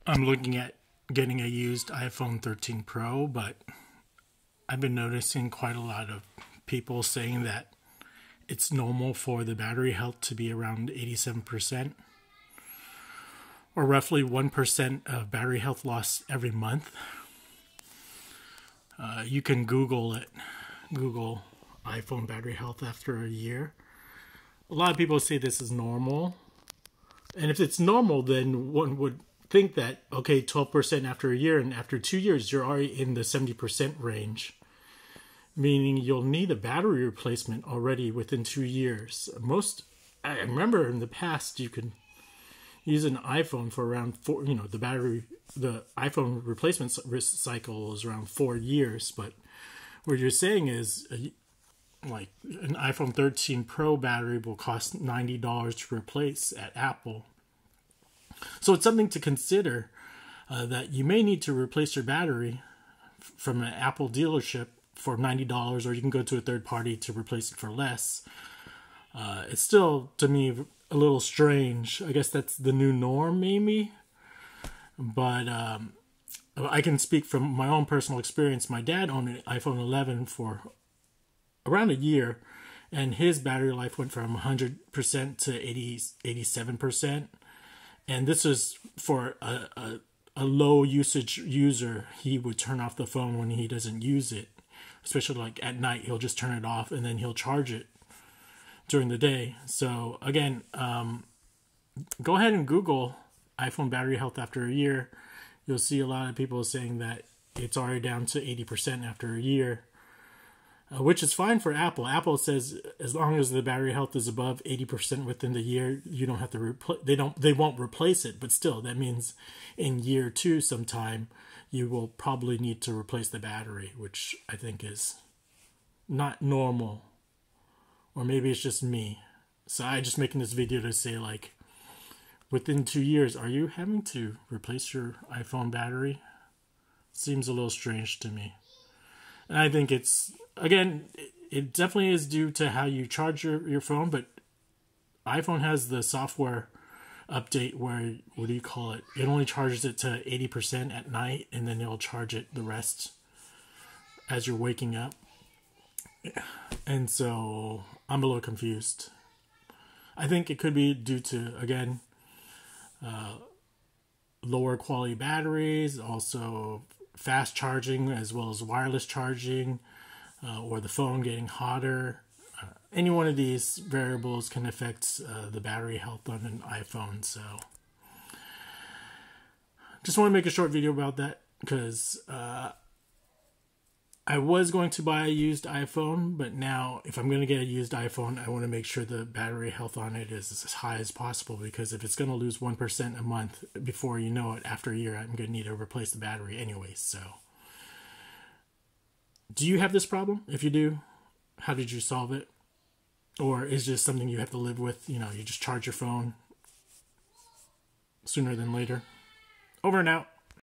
I'm looking at getting a used iPhone 13 Pro, but I've been noticing quite a lot of people saying that it's normal for the battery health to be around 87%, or roughly 1% of battery health loss every month. You can Google it. Google iPhone battery health after a year. A lot of people say this is normal. And if it's normal, then one would think that, okay, 12% after a year, and after 2 years, you're already in the 70% range. Meaning you'll need a battery replacement already within 2 years. I remember in the past, you could use an iPhone for around the iPhone replacement cycle is around 4 years. But what you're saying is, like an iPhone 13 Pro battery will cost $90 to replace at Apple. So it's something to consider, that you may need to replace your battery from an Apple dealership for $90, or you can go to a third party to replace it for less. It's still, to me, a little strange. I guess that's the new norm, maybe. But I can speak from my own personal experience. My dad owned an iPhone 11 for around a year, and his battery life went from 100% to 87%. And this is for a low usage user. He would turn off the phone when he doesn't use it, especially like at night. He'll just turn it off and then he'll charge it during the day. So again, go ahead and Google iPhone battery health after a year. You'll see a lot of people saying that it's already down to 80% after a year, which is fine for Apple. Apple says as long as the battery health is above 80% within the year, you don't have to they won't replace it. But still, that means in year 2 sometime, you will probably need to replace the battery, which I think is not normal. Or maybe it's just me. So I'm just making this video to say, like, within 2 years, are you having to replace your iPhone battery? Seems a little strange to me. And I think it's, again, it definitely is due to how you charge your phone, but iPhone has the software update where, what do you call it? It only charges it to 80% at night, and then it'll charge it the rest as you're waking up. And so I'm a little confused. I think it could be due to, again, lower quality batteries, also fast charging as well as wireless charging, or the phone getting hotter. Any one of these variables can affect the battery health on an iPhone. So just want to make a short video about that, because I was going to buy a used iPhone, but now if I'm going to get a used iPhone, I want to make sure the battery health on it is as high as possible, because if it's going to lose 1% a month, before you know it, after a year, I'm going to need to replace the battery anyway. So do you have this problem? If you do, how did you solve it? Or is it just something you have to live with? You know, you just charge your phone sooner than later. Over and out.